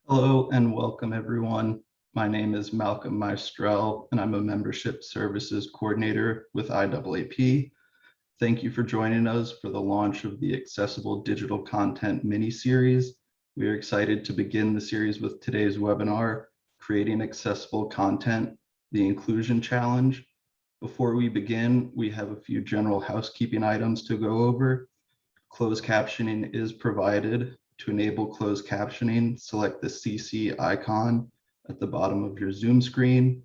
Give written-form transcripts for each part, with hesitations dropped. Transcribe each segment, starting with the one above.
Hello and welcome everyone. My name is Malcolm Maestrel and I'm a Membership Services Coordinator with IAAP. Thank you for joining us for the launch of the Accessible Digital Content mini-series. We are excited to begin the series with today's webinar, Creating Accessible Content, the Inclusion Challenge. Before we begin, we have a few general housekeeping items to go over. Closed captioning is provided. To enable closed captioning, select the CC icon at the bottom of your Zoom screen.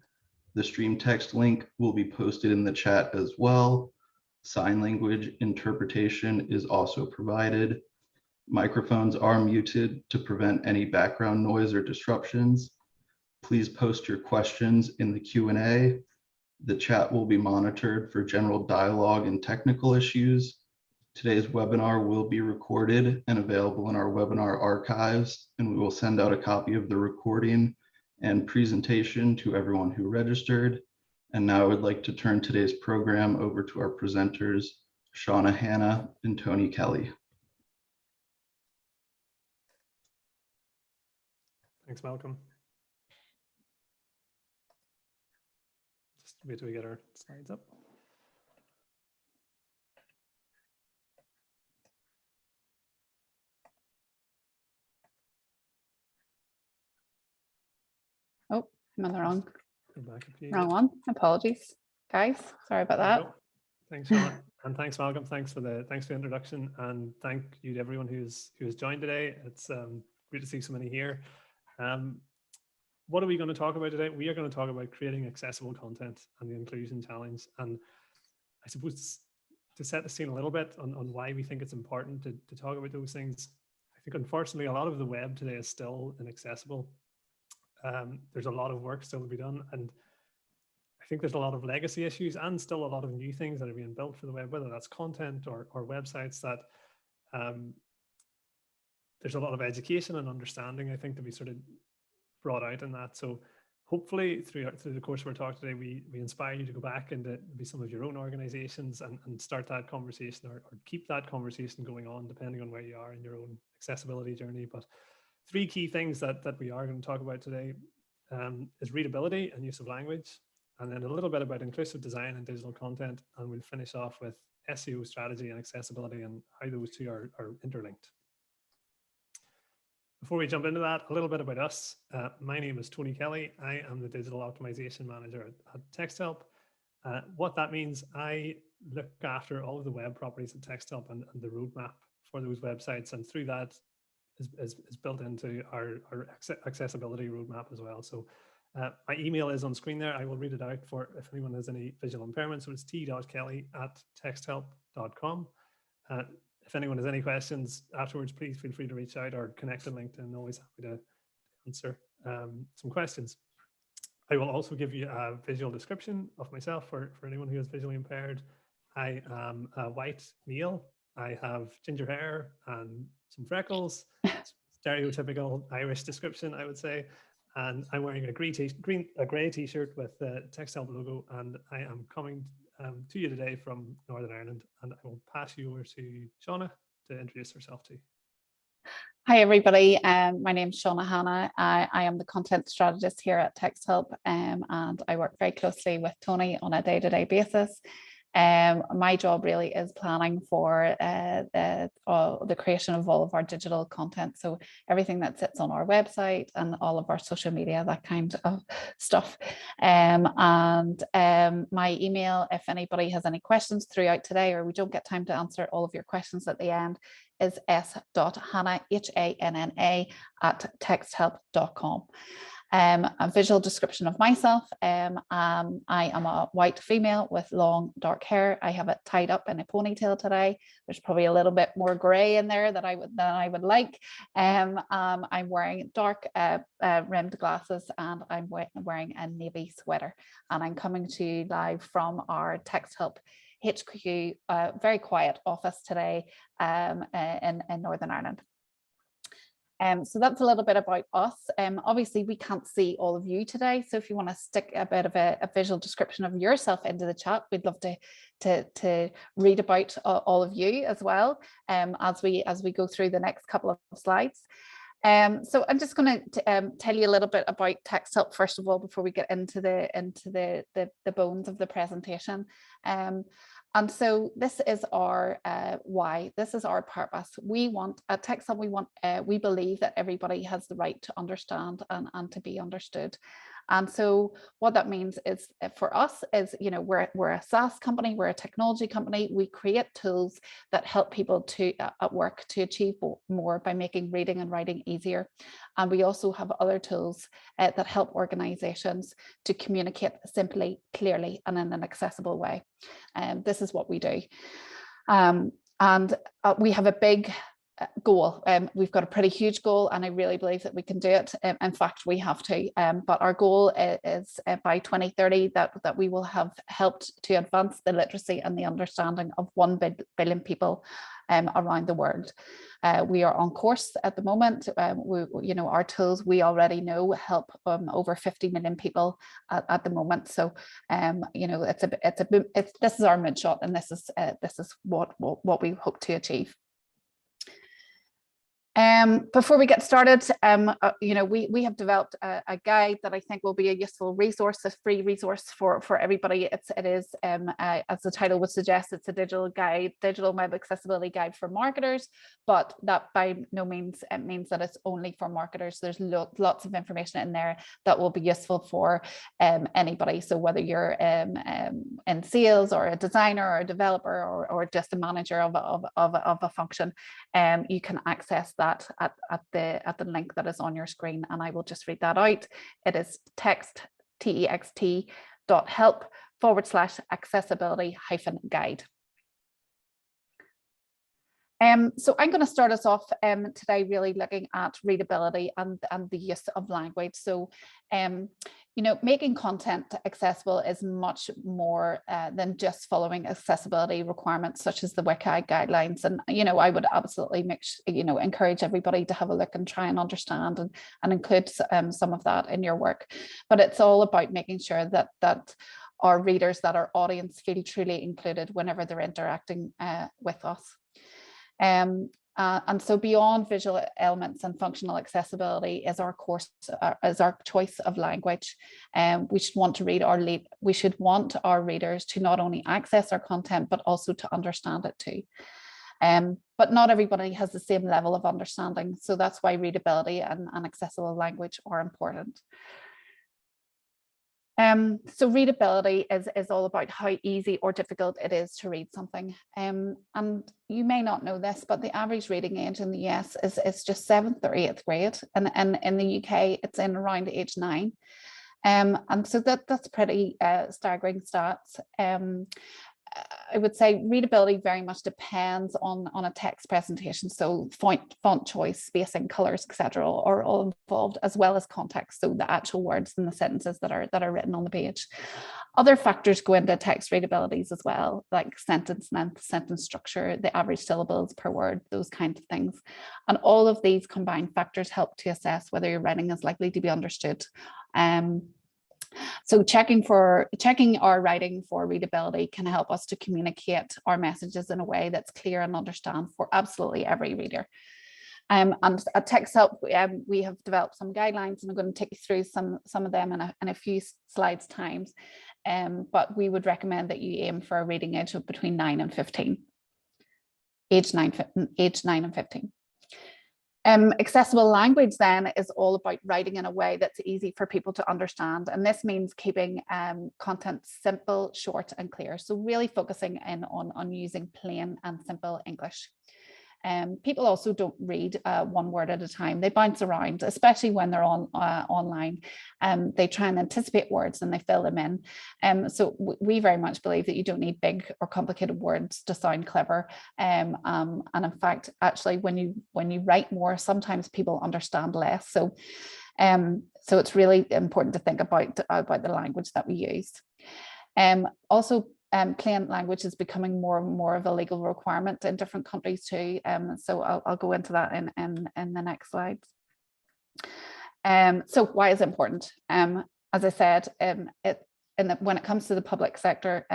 The stream text link will be posted in the chat as well. Sign language interpretation is also provided. Microphones are muted to prevent any background noise or disruptions. Please post your questions in the Q&A. The chat will be monitored for general dialogue and technical issues. Today's webinar will be recorded and available in our webinar archives, and we will send out a copy of the recording and presentation to everyone who registered. And now I would like to turn today's program over to our presenters, Shauna Hannah and Tony Kelly. Thanks, Malcolm. Just wait till we get our slides up. Oh, I'm on the wrong Wrong one. Apologies, guys. Sorry about that. Thanks, Sean, and thanks, Malcolm. Thanks for the introduction, and thank you to everyone who's joined today. It's great to see so many here. What are we going to talk about today? We are going to talk about creating accessible content and the inclusion challenge. And I suppose to set the scene a little bit on why we think it's important to talk about those things. I think unfortunately a lot of the web today is still inaccessible. There's a lot of work still to be done, and I think there's a lot of legacy issues and still a lot of new things that are being built for the web, whether that's content or websites that there's a lot of education and understanding, I think, to be sort of brought out in that. So hopefully through the course of our talk today, we inspire you to go back into maybe some of your own organizations and start that conversation or keep that conversation going on depending on where you are in your own accessibility journey. But three key things that we are going to talk about today is readability and use of language, and then a little bit about inclusive design and digital content, and we'll finish off with SEO strategy and accessibility and how those two are interlinked. Before we jump into that, a little bit about us. My name is Tony Kelly. I am the Digital Optimization Manager at Texthelp. What that means, I look after all of the web properties at Texthelp and the roadmap for those websites, and through that is built into our accessibility roadmap as well. So my email is on screen there. I will read it out for if anyone has any visual impairment. So it's t.kelly@texthelp.com. If anyone has any questions afterwards, please feel free to reach out or connect on LinkedIn. Always happy to answer some questions. I will also give you a visual description of myself for anyone who is visually impaired. I am a white male. I have ginger hair and some freckles, stereotypical Irish description, I would say. And I'm wearing a grey t-shirt with the Texthelp logo, and I am coming to you today from Northern Ireland, and I will pass you over to Shauna to introduce herself to you. Hi, everybody. My name is Shauna Hannah. I am the content strategist here at Texthelp, and I work very closely with Tony on a day-to-day basis. My job really is planning for the creation of all of our digital content. So everything that sits on our website and all of our social media, that kind of stuff. My email, if anybody has any questions throughout today, or we don't get time to answer all of your questions at the end, is s.hanna, Hanna, @texthelp.com. A visual description of myself. I am a white female with long dark hair. I have it tied up in a ponytail today. There's probably a little bit more gray in there than I would like. I'm wearing dark rimmed glasses, and I'm wearing a navy sweater. And I'm coming to you live from our Texthelp HQ, very quiet office today in Northern Ireland. So that's a little bit about us. Obviously, we can't see all of you today. So if you want to stick a bit of a visual description of yourself into the chat, we'd love to read about all of you as well as we go through the next couple of slides. So I'm just going to tell you a little bit about Texthelp first of all before we get into the bones of the presentation. And so this is our why. This is our purpose. We want at Texthelp. We believe that everybody has the right to understand and to be understood. And so what that means is for us is, you know, we're a SaaS company, we're a technology company. We create tools that help people to at work to achieve more by making reading and writing easier. And we also have other tools that help organizations to communicate simply, clearly, and in an accessible way. This is what we do. And we have a big goal. We've got a pretty huge goal, and I really believe that we can do it. In fact, we have to. But our goal is by 2030 that we will have helped to advance the literacy and the understanding of 1 billion people around the world. We are on course at the moment. You know, our tools we already know help over 50 million people at the moment. So, you know, this is our moonshot, and this is what we hope to achieve. Before we get started, you know, we have developed a guide that I think will be a useful resource, a free resource for everybody. It is, as the title would suggest, it's a digital web accessibility guide for marketers, but that by no means means that it's only for marketers. There's lots of information in there that will be useful for anybody. So whether you're in sales or a designer or a developer or just a manager of a function, you can access that at the link that is on your screen, and I will just read that out. It is text.help/accessibility-guide. So I'm going to start us off today really looking at readability and the use of language. So you know, making content accessible is much more than just following accessibility requirements such as the WCAG guidelines. And, you know, I would absolutely encourage everybody to have a look and try and understand and include some of that in your work. But it's all about making sure that our readers, that our audience feel truly included whenever they're interacting with us. And so beyond visual elements and functional accessibility is our choice of language. We should want our readers to not only access our content, but also to understand it too. But not everybody has the same level of understanding. So that's why readability and accessible language are important. So readability is all about how easy or difficult it is to read something. And you may not know this, but the average reading age in the US is just 7th or 8th grade. And in the UK, it's in around age 9. And so that's pretty staggering stats. I would say readability very much depends on a text presentation. So font choice, spacing, colors, etc. are all involved, as well as context. So the actual words and the sentences that are written on the page. Other factors go into text readabilities as well, like sentence length, sentence structure, the average syllables per word, those kinds of things. And all of these combined factors help to assess whether your writing is likely to be understood. So checking our writing for readability can help us to communicate our messages in a way that's clear and understand for absolutely every reader. And at Texthelp, we have developed some guidelines, and I'm going to take you through some of them in a few slides times. But we would recommend that you aim for a reading age of between 9 and 15. Age 9 and 15. Accessible language then is all about writing in a way that's easy for people to understand, and this means keeping content simple, short and clear. So really focusing in on using plain and simple English. People also don't read one word at a time. They bounce around, especially when they're online. They try and anticipate words and they fill them in. So we very much believe that you don't need big or complicated words to sound clever. And in fact, actually, when you write more, sometimes people understand less. So it's really important to think about the language that we use. Also, plain language is becoming more and more of a legal requirement in different countries too. So I'll go into that in the next slides. So why is it important? As I said, when it comes to the public sector,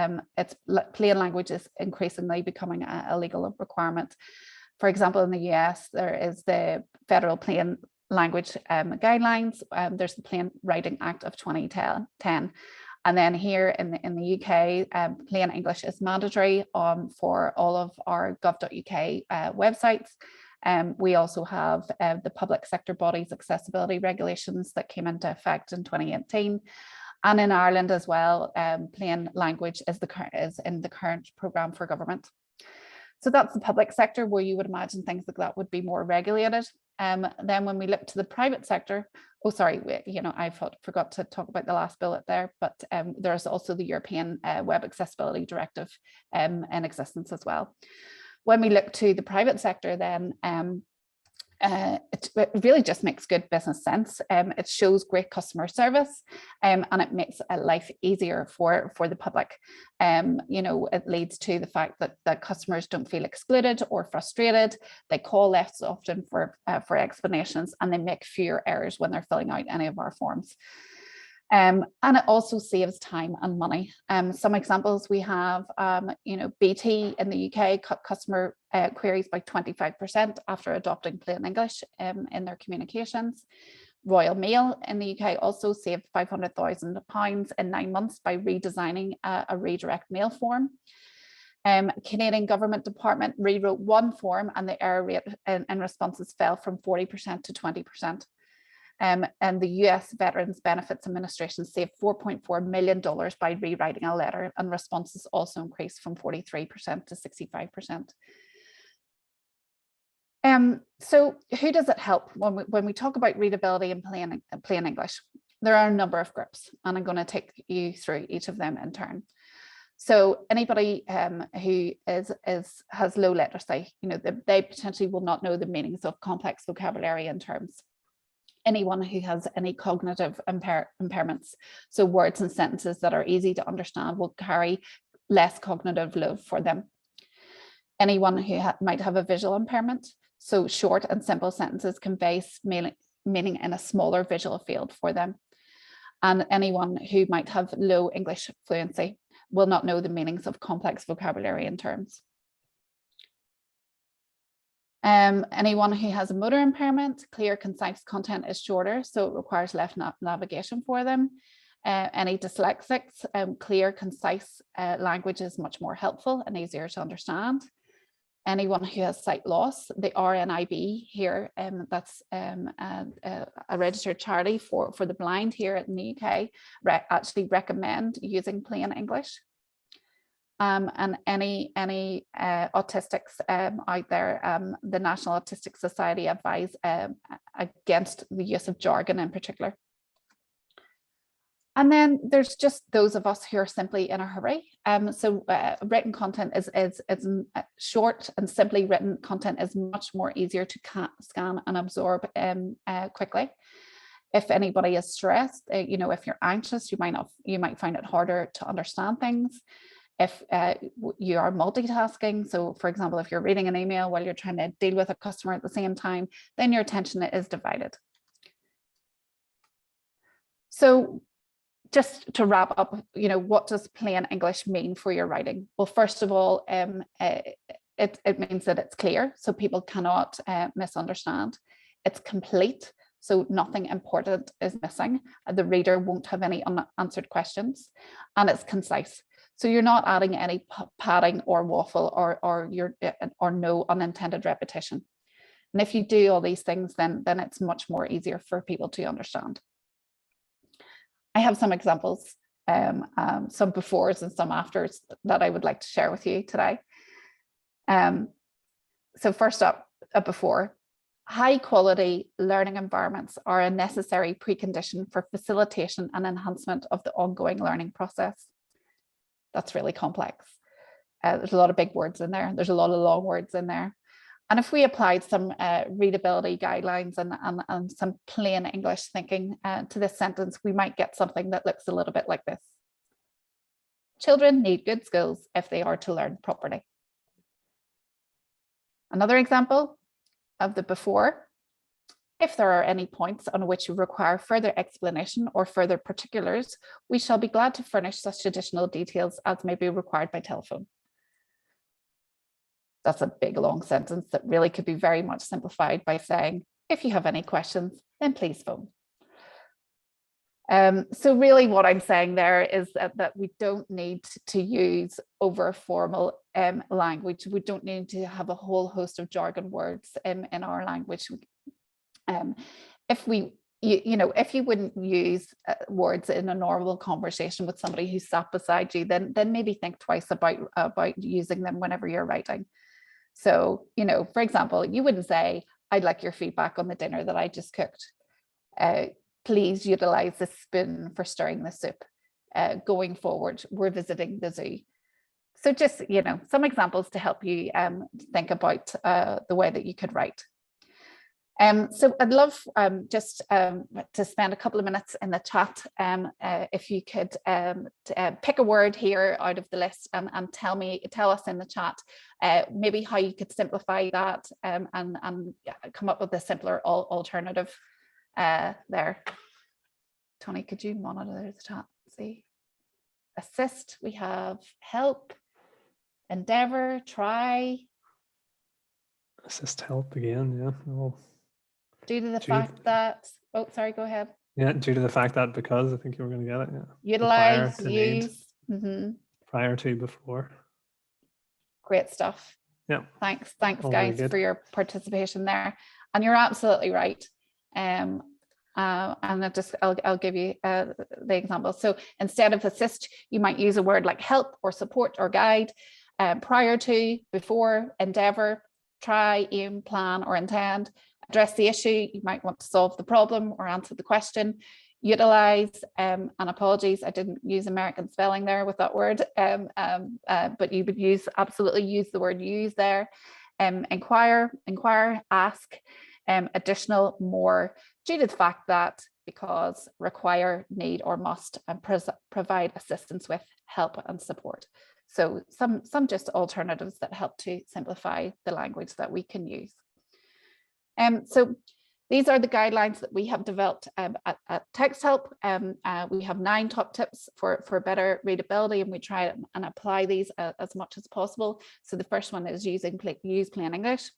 plain language is increasingly becoming a legal requirement. For example, in the US, there is the federal plain language guidelines. There's the Plain Writing Act of 2010. And then here in the UK, plain English is mandatory for all of our gov.uk websites. We also have the public sector bodies accessibility regulations that came into effect in 2018. And in Ireland as well, plain language is in the current programme for government. So that's the public sector, where you would imagine things like that would be more regulated. Then when we look to the private sector, oh, sorry, I forgot to talk about the last bullet there, but there's also the European Web Accessibility Directive in existence as well. When we look to the private sector, then it really just makes good business sense. It shows great customer service, and it makes life easier for the public. It leads to the fact that customers don't feel excluded or frustrated. They call less often for explanations, and they make fewer errors when they're filling out any of our forms. And it also saves time and money. Some examples we have, BT in the UK cut customer queries by 25% after adopting plain English in their communications. Royal Mail in the UK also saved £500,000 in 9 months by redesigning a redirect mail form. Canadian Government Department rewrote one form, and the error rate in responses fell from 40% to 20%. And the US Veterans Benefits Administration saved $4.4 million by rewriting a letter, and responses also increased from 43% to 65%. So who does it help when we talk about readability in plain English? There are a number of groups, and I'm going to take you through each of them in turn. So anybody who has low literacy, they potentially will not know the meanings of complex vocabulary and terms. Anyone who has any cognitive impairments, so words and sentences that are easy to understand will carry less cognitive load for them. Anyone who might have a visual impairment, so short and simple sentences convey meaning in a smaller visual field for them. And anyone who might have low English fluency will not know the meanings of complex vocabulary and terms. Anyone who has a motor impairment, clear, concise content is shorter, so it requires less navigation for them. Any dyslexics, clear, concise language is much more helpful and easier to understand. Anyone who has sight loss, the RNIB here, that's a registered charity for the blind here in the UK, actually recommend using plain English. And any autistics out there, the National Autistic Society advise against the use of jargon in particular. And then there's just those of us who are simply in a hurry. So written content is short and simply written content is much more easier to scan and absorb quickly. If anybody is stressed, if you're anxious, you might find it harder to understand things. If you are multitasking, so for example, if you're reading an email while you're trying to deal with a customer at the same time, then your attention is divided. So just to wrap up, what does plain English mean for your writing? Well, first of all, it means that it's clear, so people cannot misunderstand. It's complete, so nothing important is missing. The reader won't have any unanswered questions, and it's concise. So you're not adding any padding or waffle or no unintended repetition. And if you do all these things, then it's much more easier for people to understand. I have some examples, some befores and some afters that I would like to share with you today. So first up, a before. High quality learning environments are a necessary precondition for facilitation and enhancement of the ongoing learning process. That's really complex. There's a lot of big words in there. There's a lot of long words in there. And if we applied some readability guidelines and some plain English thinking to this sentence, we might get something that looks a little bit like this. Children need good skills if they are to learn properly. Another example of the before. If there are any points on which you require further explanation or further particulars, we shall be glad to furnish such additional details as may be required by telephone. That's a big long sentence that really could be very much simplified by saying, If you have any questions, then please phone. So really what I'm saying there is that we don't need to use over formal language. We don't need to have a whole host of jargon words in our language. If we, if you wouldn't use words in a normal conversation with somebody who sat beside you, then maybe think twice about using them whenever you're writing. So, for example, you wouldn't say, "I'd like your feedback on the dinner that I just cooked. Please utilize the spoon for stirring the soup. Going forward, we're visiting the zoo." So just, some examples to help you think about the way that you could write. So I'd love just to spend a couple of minutes in the chat. If you could pick a word here out of the list and tell us in the chat maybe how you could simplify that and come up with a simpler alternative there. Tony, could you monitor the chat? See, assist, we have help, endeavor, try. Assist, help again, yeah. Well, due to the fact that, oh, sorry, go ahead. Yeah, due to the fact that, because I think you were going to get it. Yeah. Utilize, use. Prior to, before. Great stuff. Yeah. Thanks guys for your participation there. And you're absolutely right. And I'll give you the example. So instead of assist, you might use a word like help or support or guide. Prior to, before, endeavor, try, aim, plan, or intend. Address the issue, you might want to solve the problem or answer the question. Utilize, and apologies, I didn't use American spelling there with that word, but you would absolutely use the word use there. Inquire, ask, additional, more, due to the fact that, because, require, need, or must, and provide assistance with, help, and support. So some just alternatives that help to simplify the language that we can use. So these are the guidelines that we have developed at Texthelp. We have 9 top tips for better readability, and we try and apply these as much as possible. So the first one is use plain English.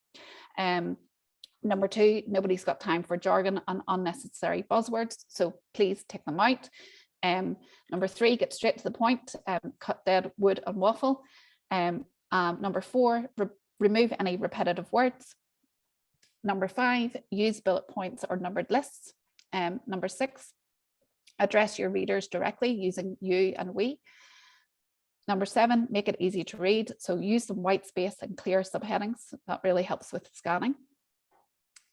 Number 2, nobody's got time for jargon and unnecessary buzzwords, so please take them out. Number 3, get straight to the point, cut dead wood and waffle. Number 4, remove any repetitive words. Number 5, use bullet points or numbered lists. Number 6, address your readers directly using you and we. Number 7, make it easy to read. So use some white space and clear subheadings. That really helps with scanning.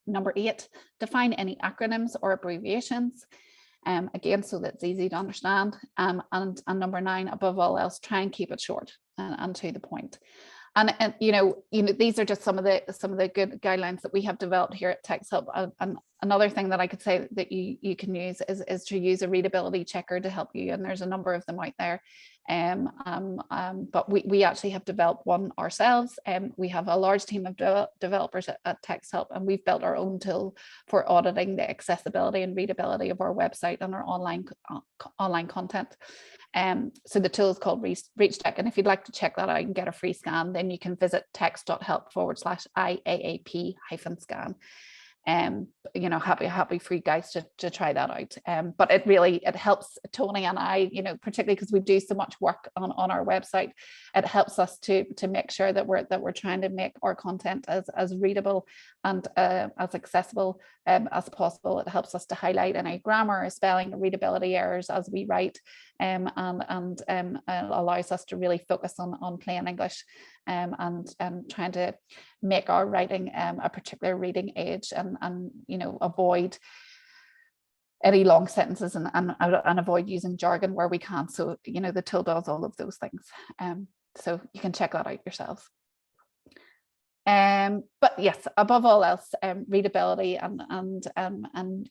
Number 8, define any acronyms or abbreviations. Again, so that it's easy to understand. And number 9, above all else, try and keep it short and to the point. And these are just some of the good guidelines that we have developed here at Texthelp. And another thing that I could say that you can use is to use a readability checker to help you. And there's a number of them out there. But we actually have developed one ourselves. We have a large team of developers at Texthelp, and we've built our own tool for auditing the accessibility and readability of our website and our online content. So the tool is called ReachCheck, and if you'd like to check that out and get a free scan, then you can visit text.help/IAAP-scan. Happy for you guys to try that out. But it helps Tony and I, particularly because we do so much work on our website. It helps us to make sure that we're trying to make our content as readable and as accessible as possible. It helps us to highlight any grammar, spelling, or readability errors as we write, and allows us to really focus on plain English and trying to make our writing a particular reading age and avoid any long sentences and avoid using jargon where we can. So the tool does all of those things. So you can check that out yourselves. But yes, above all else, readability and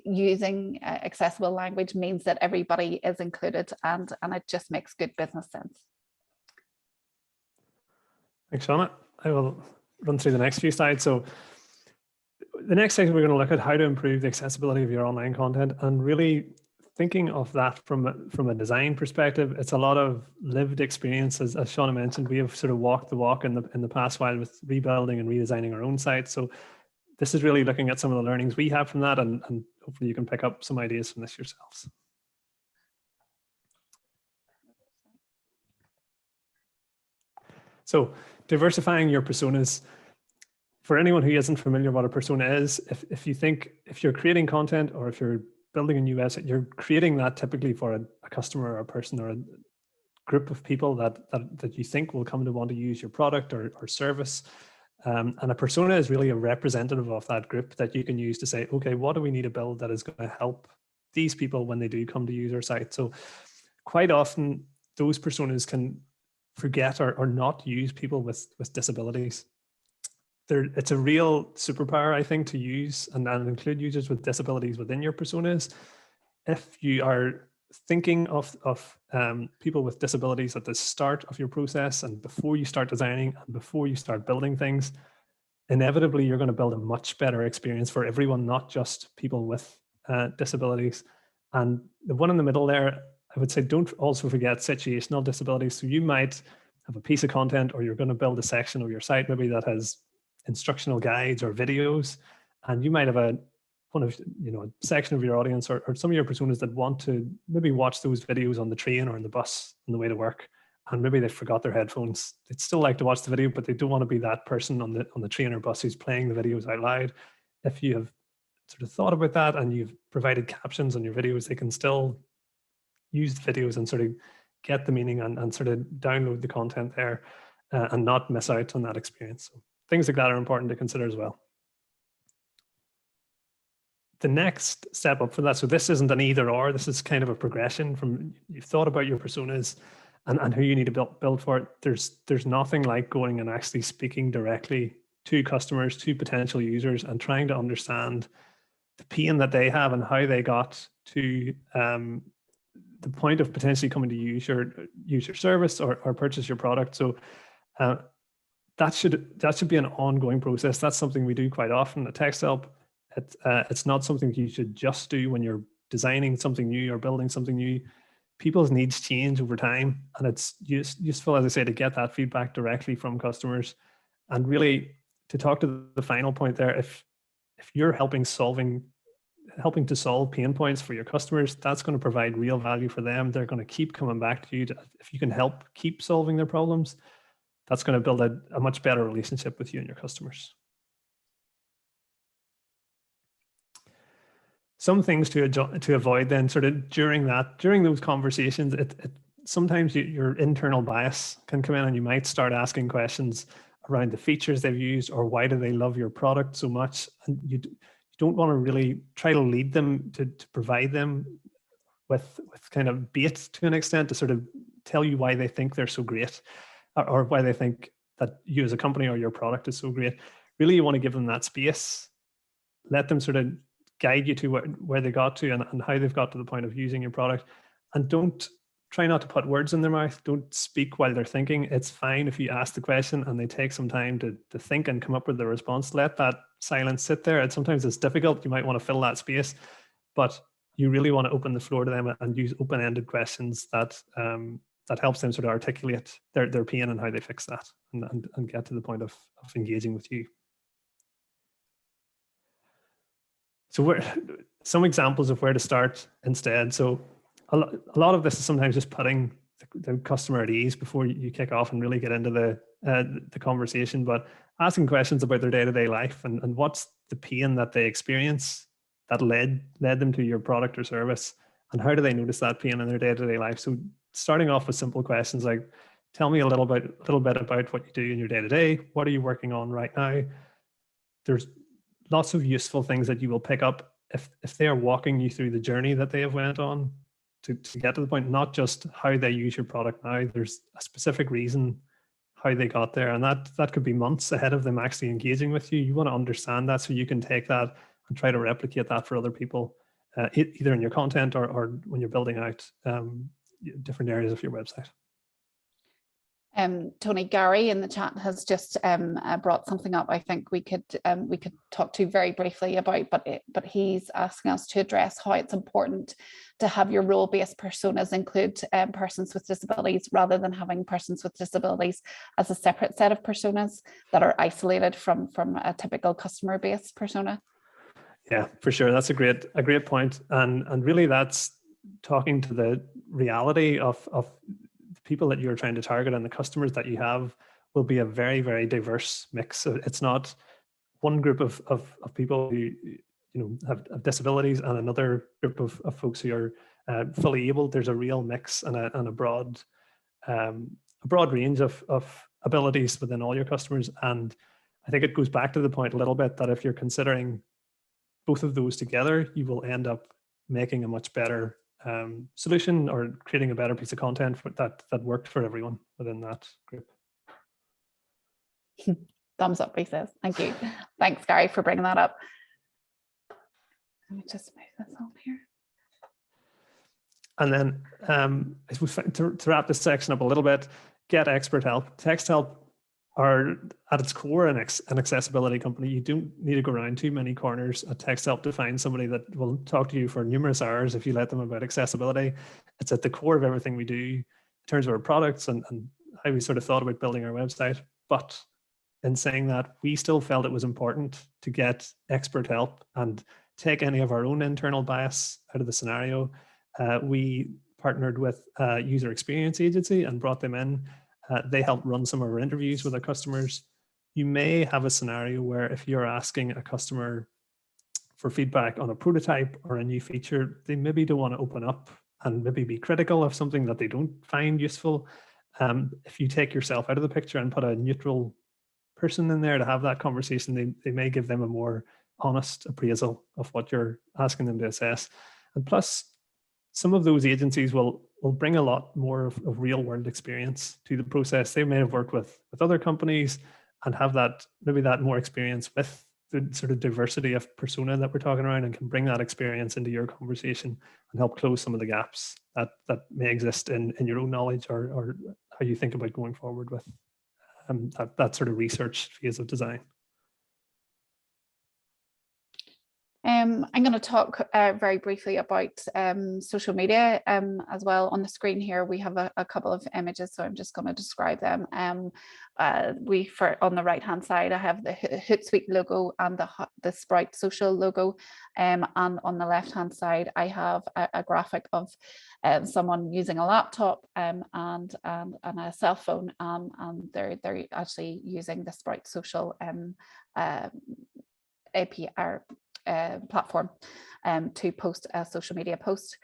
using accessible language means that everybody is included, and it just makes good business sense. Thanks, Shauna. I will run through the next few slides. So the next section, we're going to look at how to improve the accessibility of your online content, and really thinking of that from a design perspective. It's a lot of lived experience, as Shauna mentioned. We have sort of walked the walk in the past while with rebuilding and redesigning our own site. So this is really looking at some of the learnings we have from that, and hopefully you can pick up some ideas from this yourselves. So diversifying your personas. For anyone who isn't familiar what a persona is, if you're creating content or if you're building a new website, you're creating that typically for a customer or a person or a group of people that you think will come to want to use your product or service. And a persona is really a representative of that group that you can use to say, okay, what do we need to build that is going to help these people when they do come to use our site? So quite often those personas can forget or not use people with disabilities. It's a real superpower, I think, to use and include users with disabilities within your personas. If you are thinking of people with disabilities at the start of your process and before you start designing and before you start building things, inevitably you're going to build a much better experience for everyone, not just people with disabilities. And the one in the middle there, I would say, don't also forget situational disabilities. So you might have a piece of content, or you're going to build a section of your site maybe that has instructional guides or videos, and you might have a section of your audience or some of your personas that want to maybe watch those videos on the train or on the bus on the way to work, and maybe they forgot their headphones. They'd still like to watch the video, but they don't want to be that person on the train or bus who's playing the videos out loud. If you have sort of thought about that and you've provided captions on your videos, they can still use the videos and sort of get the meaning and sort of download the content there and not miss out on that experience. So things like that are important to consider as well. The next step up from that, so this isn't an either or, this is kind of a progression from you've thought about your personas and who you need to build for it. There's nothing like going and actually speaking directly to customers, to potential users, and trying to understand the pain that they have and how they got to the point of potentially coming to use your service or purchase your product. So that should be an ongoing process. That's something we do quite often at Texthelp. It's not something you should just do when you're designing something new or building something new. People's needs change over time, and it's useful, as I say, to get that feedback directly from customers. And really, to talk to the final point there, if you're helping to solve pain points for your customers, that's going to provide real value for them. They're going to keep coming back to you. If you can help keep solving their problems, that's going to build a much better relationship with you and your customers. Some things to avoid then, sort of during those conversations, sometimes your internal bias can come in, and you might start asking questions around the features they've used or why do they love your product so much, and you don't want to really try to lead them to provide them with kind of bait to an extent to sort of tell you why they think they're so great or why they think that you as a company or your product is so great. Really, you want to give them that space, let them sort of guide you to where they got to and how they've got to the point of using your product. And don't try not to put words in their mouth. Don't speak while they're thinking. It's fine if you ask the question and they take some time to think and come up with the response. Let that silence sit there. And sometimes it's difficult. You might want to fill that space, but you really want to open the floor to them and use open-ended questions that helps them sort of articulate their pain and how they fix that and get to the point of engaging with you. So some examples of where to start instead. So a lot of this is sometimes just putting the customer at ease before you kick off and really get into the conversation, but asking questions about their day-to-day life and what's the pain that they experience that led them to your product or service, and how do they notice that pain in their day-to-day life. So starting off with simple questions like, tell me a little bit about what you do in your day-to-day. What are you working on right now? There's lots of useful things that you will pick up if they are walking you through the journey that they have went on to get to the point, not just how they use your product now. There's a specific reason how they got there, and that could be months ahead of them actually engaging with you. You want to understand that so you can take that and try to replicate that for other people, either in your content or when you're building out different areas of your website. Tony, Gary in the chat has just brought something up I think we could talk to very briefly about, but he's asking us to address how it's important to have your role-based personas include persons with disabilities rather than having persons with disabilities as a separate set of personas that are isolated from a typical customer-based persona. Yeah, for sure. That's a great point. And really that's talking to the reality of the people that you're trying to target, and the customers that you have will be a very, very diverse mix. So it's not one group of people who have disabilities and another group of folks who are fully able. There's a real mix and a broad range of abilities within all your customers. And I think it goes back to the point a little bit that if you're considering both of those together, you will end up making a much better solution, or creating a better piece of content that worked for everyone within that group. Thumbs up, he says. Thank you. Thanks, Gary, for bringing that up. Let me just move this on here. And then I suppose to wrap this section up a little bit, get expert help. Texthelp are at its core an accessibility company. You don't need to go around too many corners at Texthelp to find somebody that will talk to you for numerous hours if you let them about accessibility. It's at the core of everything we do in terms of our products and how we sort of thought about building our website. But in saying that, we still felt it was important to get expert help and take any of our own internal bias out of the scenario. We partnered with a user experience agency and brought them in. They help run some of our interviews with our customers. You may have a scenario where if you're asking a customer for feedback on a prototype or a new feature, they maybe don't want to open up and maybe be critical of something that they don't find useful. If you take yourself out of the picture and put a neutral person in there to have that conversation, they may give them a more honest appraisal of what you're asking them to assess. And plus, some of those agencies will bring a lot more of real world experience to the process. They may have worked with other companies and have maybe that more experience with the sort of diversity of persona that we're talking around, and can bring that experience into your conversation and help close some of the gaps that may exist in your own knowledge or how you think about going forward with that sort of research phase of design. I'm going to talk very briefly about social media as well. On the screen here, we have a couple of images, so I'm just going to describe them. On the right hand side, I have the Hootsuite logo and the Sprout Social logo, and on the left hand side, I have a graphic of someone using a laptop and a cell phone, and they're actually using the Sprout Social API platform to post a social media post.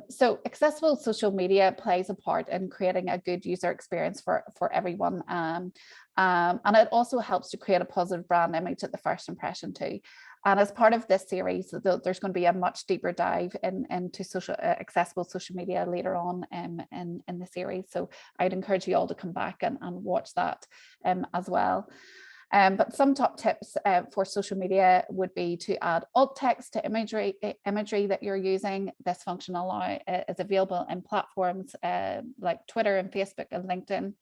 So accessible social media plays a part in creating a good user experience for everyone, and it also helps to create a positive brand image at the first impression too. And as part of this series, there's going to be a much deeper dive into accessible social media later on in the series. So I'd encourage you all to come back and watch that as well. But some top tips for social media would be to add alt text to imagery that you're using. This function is available in platforms like Twitter and Facebook and LinkedIn.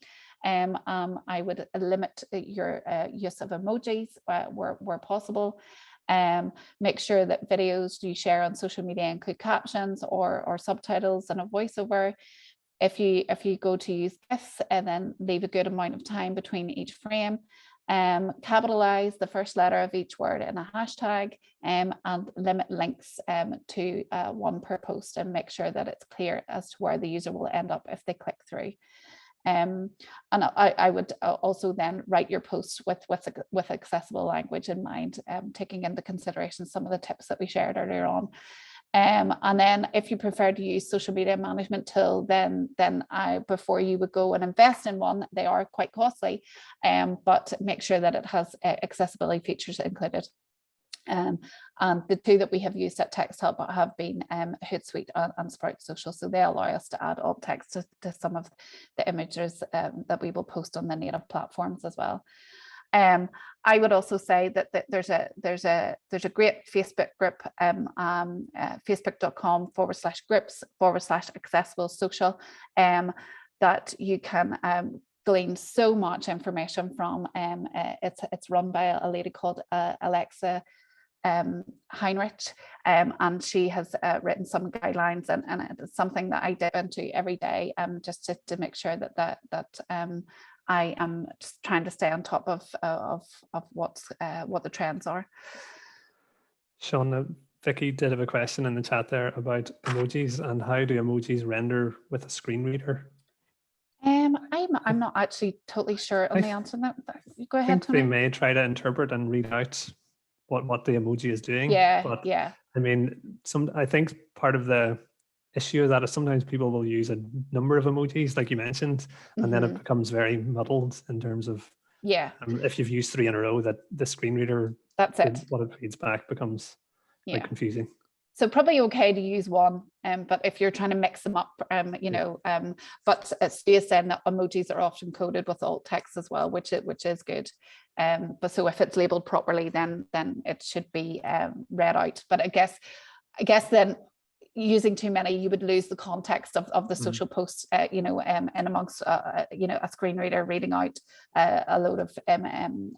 I would limit your use of emojis where possible. Make sure that videos you share on social media include captions or subtitles and a voiceover. If you go to use GIFs, and then leave a good amount of time between each frame. Capitalize the first letter of each word in a hashtag, and limit links to one per post, and make sure that it's clear as to where the user will end up if they click through. And I would also then write your posts with accessible language in mind, taking into consideration some of the tips that we shared earlier on. And then if you prefer to use social media management tool, then before you would go and invest in one, they are quite costly, but make sure that it has accessibility features included. And the two that we have used at Texthelp have been Hootsuite and Sprout Social. So they allow us to add alt text to some of the images that we will post on the native platforms as well. I would also say that there's a great Facebook group, facebook.com/groups/accessible social, that you can gleaned so much information from. It's run by a lady called Alexa Heinrich, and she has written some guidelines, and it's something that I dip into every day, just to make sure that I am just trying to stay on top of what the trends are. Shauna, Vicky did have a question in the chat there about emojis and how do emojis render with a screen reader? I'm not actually totally sure on the answer to that. Go ahead, I think Tony. they may try to interpret and read out what the emoji is doing. Yeah, but yeah. I mean, I think part of the issue of that is sometimes people will use a number of emojis, like you mentioned, and then it becomes very muddled in terms of if you've used 3 in a row, that the screen reader, that's it. What it reads back becomes quite confusing. So probably okay to use one, but if you're trying to mix them up, but Stu is saying that emojis are often coded with alt text as well, which is good. But so if it's labeled properly, then it should be read out. But I guess then using too many, you would lose the context of the social posts, and amongst a screen reader reading out a load of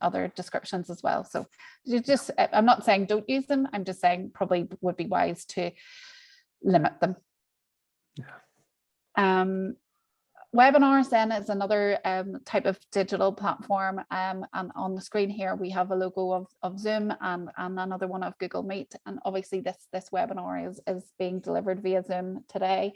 other descriptions as well. So you just, I'm not saying don't use them. I'm just saying probably would be wise to limit them. Yeah. Webinars then is another type of digital platform, and on the screen here we have a logo of Zoom and another one of Google Meet, and obviously this webinar is being delivered via Zoom today.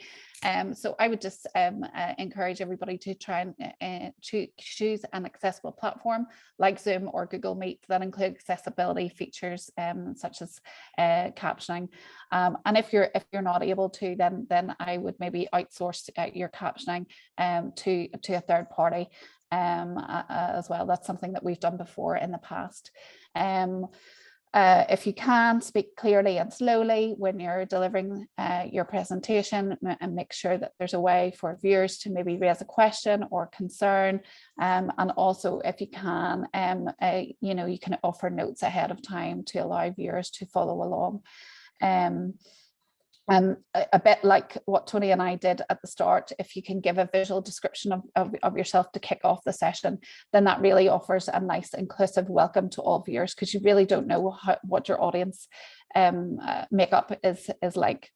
So I would just encourage everybody to try and choose an accessible platform like Zoom or Google Meet that include accessibility features such as captioning. And if you're not able to, then I would maybe outsource your captioning to a third party as well. That's something that we've done before in the past. If you can, speak clearly and slowly when you're delivering your presentation, and make sure that there's a way for viewers to maybe raise a question or concern. And also, if you can, you can offer notes ahead of time to allow viewers to follow along. And a bit like what Tony and I did at the start, if you can give a visual description of yourself to kick off the session, then that really offers a nice inclusive welcome to all viewers, because you really don't know what your audience makeup is like.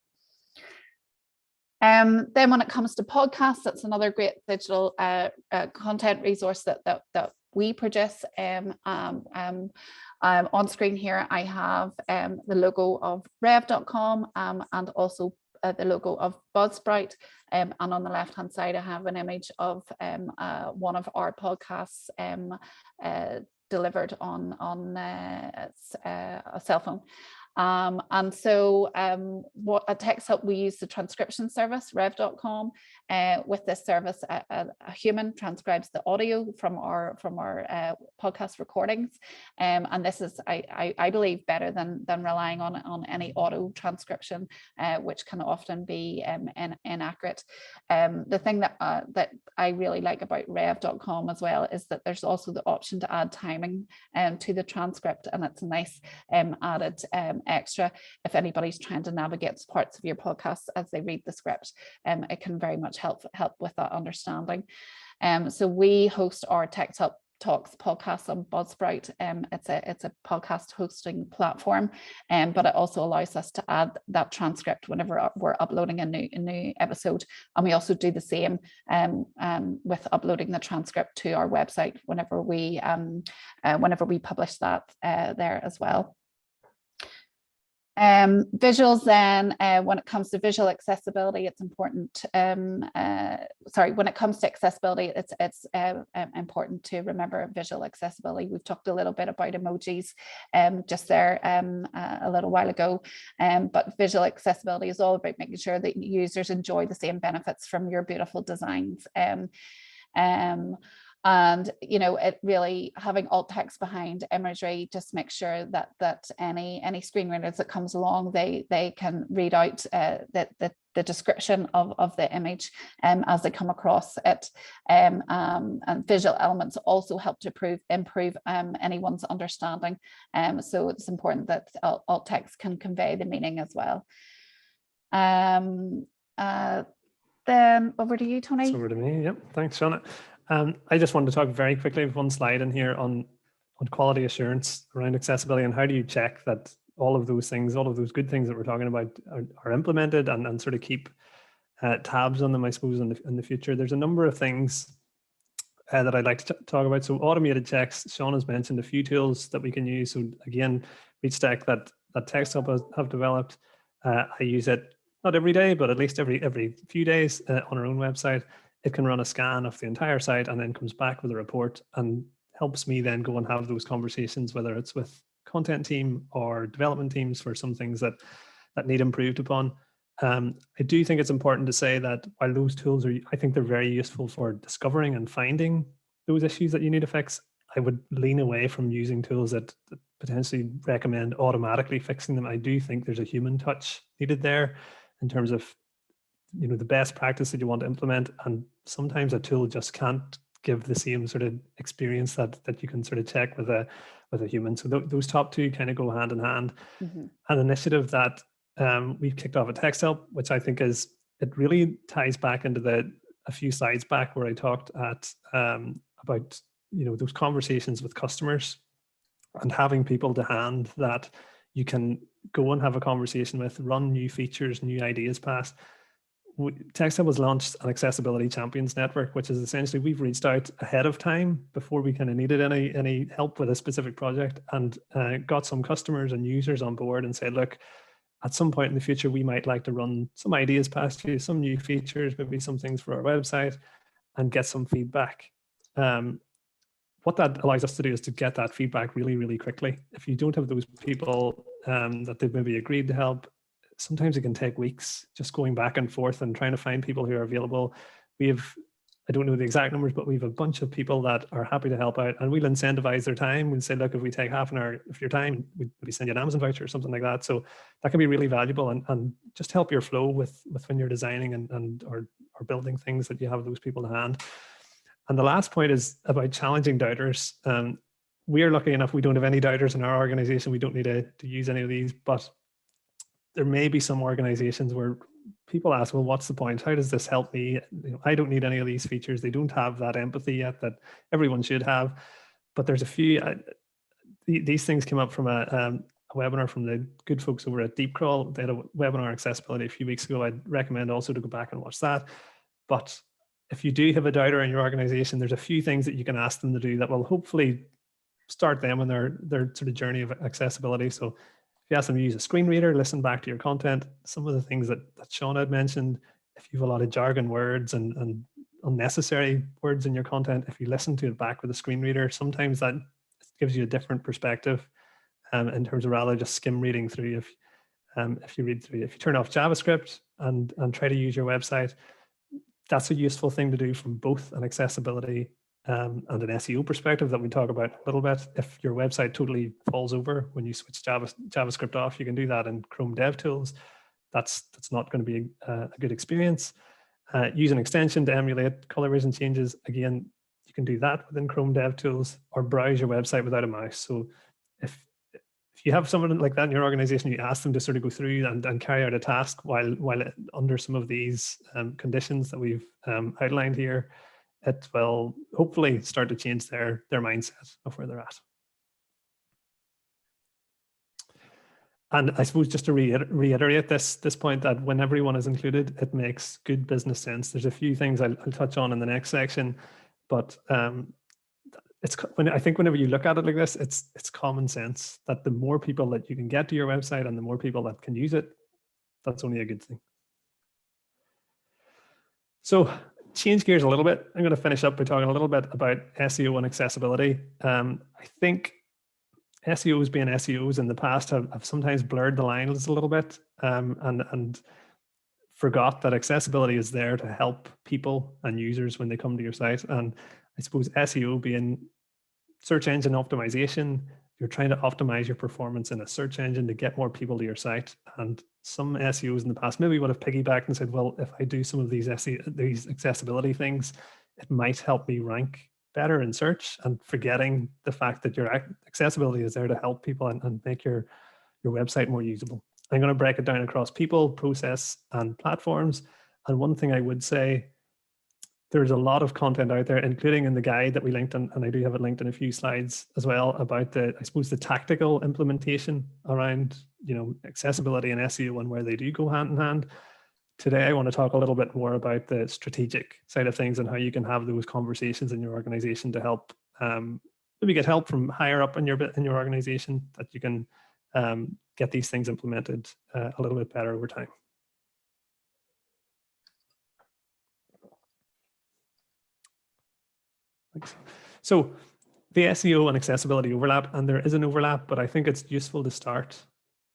Then when it comes to podcasts, that's another great digital content resource that we produce. On screen here, I have the logo of rev.com and also the logo of Buzzsprout. And on the left-hand side, I have an image of one of our podcasts delivered on a cell phone. And so at Texthelp, we use the transcription service, rev.com. With this service, a human transcribes the audio from our podcast recordings. And this is, I believe, better than relying on any auto transcription, which can often be inaccurate. The thing that I really like about rev.com as well is that there's also the option to add timing to the transcript, and it's a nice added extra if anybody's trying to navigate parts of your podcast as they read the script. It can very much help with that understanding. So we host our Texthelp Talks podcast on Buzzsprout. It's a podcast hosting platform, but it also allows us to add that transcript whenever we're uploading a new episode, and we also do the same with uploading the transcript to our website whenever we publish that there as well. Visuals then, when it comes to visual accessibility, it's important, when it comes to accessibility, it's important to remember visual accessibility. We've talked a little bit about emojis just there a little while ago, but visual accessibility is all about making sure that users enjoy the same benefits from your beautiful designs. And it really having alt text behind imagery just make sure that any screen readers that comes along, they can read out the description of the image as they come across it. And visual elements also help to improve anyone's understanding. So it's important that alt text can convey the meaning as well. Then over to you, Tony. It's over to me. Yep. Thanks, Shauna. I just wanted to talk very quickly with one slide in here on quality assurance around accessibility, and how do you check that all of those things, all of those good things that we're talking about are implemented, and sort of keep tabs on them, I suppose, in the future. There's a number of things that I'd like to talk about. So automated checks, Shauna's mentioned a few tools that we can use. So again, ReachTech that Texthelp have developed. I use it not every day, but at least every few days on our own website. It can run a scan of the entire site and then comes back with a report and helps me then go and have those conversations, whether it's with content team or development teams for some things that need improved upon. I do think it's important to say that while those tools I think they're very useful for discovering and finding those issues that you need to fix, I would lean away from using tools that potentially recommend automatically fixing them. I do think there's a human touch needed there in terms of, you know, the best practice that you want to implement. And sometimes a tool just can't give the same sort of experience that you can sort of check with a human. So those top two kind of go hand in hand. Mm-hmm. An initiative that we've kicked off at Texthelp, which I think it really ties back into a few slides back where I talked about, you know, those conversations with customers and having people to hand that you can go and have a conversation with, run new features, new ideas past. Texthelp has launched an Accessibility Champions Network, which is essentially we've reached out ahead of time before we kind of needed any help with a specific project, and got some customers and users on board and said, look, at some point in the future, we might like to run some ideas past you, some new features, maybe some things for our website, and get some feedback. What that allows us to do is to get that feedback really, really quickly. If you don't have those people that they've maybe agreed to help, sometimes it can take weeks just going back and forth and trying to find people who are available. I don't know the exact numbers, but we have a bunch of people that are happy to help out, and we'll incentivize their time. We'll say, look, if we take half an hour of your time, we'll send you an Amazon voucher or something like that. So that can be really valuable and just help your flow with when you're designing and or building things, that you have those people to hand. And the last point is about challenging doubters. We are lucky enough, we don't have any doubters in our organization. We don't need to use any of these, but there may be some organizations where people ask, well, what's the point? How does this help me? You know, I don't need any of these features. They don't have that empathy yet that everyone should have. But there's a few, these things came up from a webinar from the good folks over at DeepCrawl. They had a webinar accessibility a few weeks ago. I'd recommend also to go back and watch that. But if you do have a doubter in your organization, there's a few things that you can ask them to do that will hopefully start them on their sort of journey of accessibility. So if you ask them to use a screen reader, listen back to your content, some of the things that Shauna had mentioned, if you have a lot of jargon words and unnecessary words in your content, if you listen to it back with a screen reader, sometimes that gives you a different perspective in terms of rather just skim reading through. If you turn off JavaScript and try to use your website, that's a useful thing to do from both an accessibility and an SEO perspective that we talk about a little bit. If your website totally falls over when you switch JavaScript off, you can do that in Chrome DevTools. That's not going to be a good experience. Use an extension to emulate color vision changes. Again, you can do that within Chrome DevTools, or browse your website without a mouse. So if you have someone like that in your organization, you ask them to sort of go through and carry out a task while under some of these conditions that we've outlined here, it will hopefully start to change their mindset of where they're at. And I suppose just to reiterate this point, that when everyone is included, it makes good business sense. There's a few things I'll touch on in the next section, but I think whenever you look at it like this, it's common sense that the more people that you can get to your website and the more people that can use it, that's only a good thing. So change gears a little bit. I'm going to finish up by talking a little bit about SEO and accessibility. I think SEOs being SEOs in the past have sometimes blurred the lines a little bit and forgot that accessibility is there to help people and users when they come to your site. And I suppose SEO being search engine optimization, you're trying to optimize your performance in a search engine to get more people to your site. And some SEOs in the past maybe would have piggybacked and said, well, if I do some of these accessibility things, it might help me rank better in search, and forgetting the fact that your accessibility is there to help people and make your website more usable. I'm going to break it down across people, process, and platforms. And one thing I would say, there's a lot of content out there, including in the guide that we linked, and I do have it linked in a few slides as well, about the, I suppose, the tactical implementation around, accessibility and SEO and where they do go hand in hand. Today, I want to talk a little bit more about the strategic side of things and how you can have those conversations in your organization to help maybe get help from higher up in your organization, that you can get these things implemented a little bit better over time. Thanks. So the SEO and accessibility overlap, and there is an overlap, but I think it's useful to start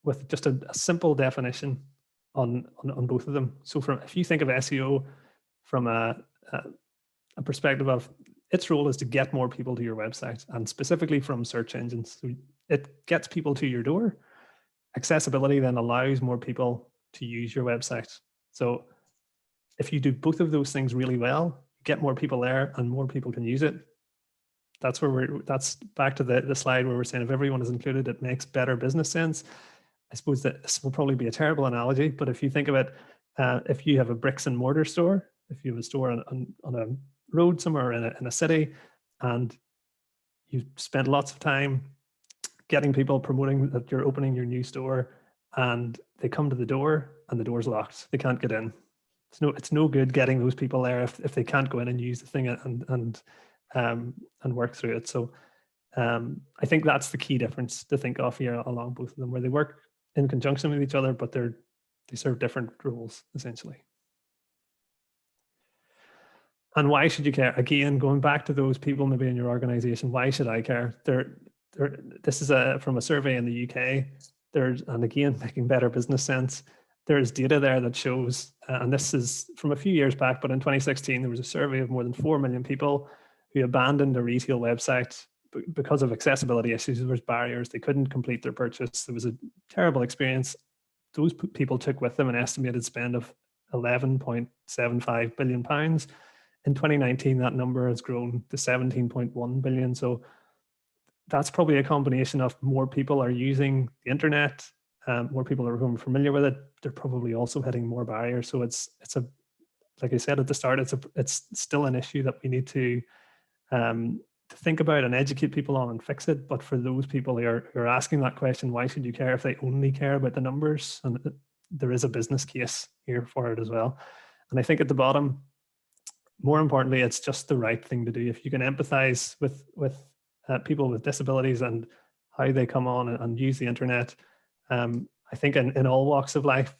with just a simple definition on both of them. So if you think of SEO from a perspective of its role is to get more people to your website, and specifically from search engines. So it gets people to your door. Accessibility then allows more people to use your website. So if you do both of those things really well, get more people there and more people can use it. That's that's back to the slide where we're saying if everyone is included, it makes better business sense. I suppose that this will probably be a terrible analogy, but if you think of it, if you have a bricks and mortar store, if you have a store on a road somewhere in a city, and you spend lots of time getting people promoting that you're opening your new store, and they come to the door and the door's locked, they can't get in. It's no good getting those people there if they can't go in and use the thing and work through it. So I think that's the key difference to think of here along both of them, where they work in conjunction with each other, but they serve different roles essentially. And why should you care? Again, going back to those people maybe in your organization, why should I care? This is from a survey in the UK. And again, making better business sense. There's data there that shows, and this is from a few years back, but in 2016, there was a survey of more than 4 million people who abandoned a retail website because of accessibility issues. There was barriers. They couldn't complete their purchase. There was a terrible experience. Those people took with them an estimated spend of £11.75 billion. In 2019, that number has grown to 17.1 billion. So that's probably a combination of more people are using the internet, more people are becoming familiar with it. They're probably also hitting more barriers. So it's like I said at the start, it's still an issue that we need to think about and educate people on and fix it. But for those people who are asking that question, why should you care, if they only care about the numbers? And there is a business case here for it as well. And I think at the bottom, more importantly, it's just the right thing to do. If you can empathize with people with disabilities and how they come on and use the internet, I think in all walks of life,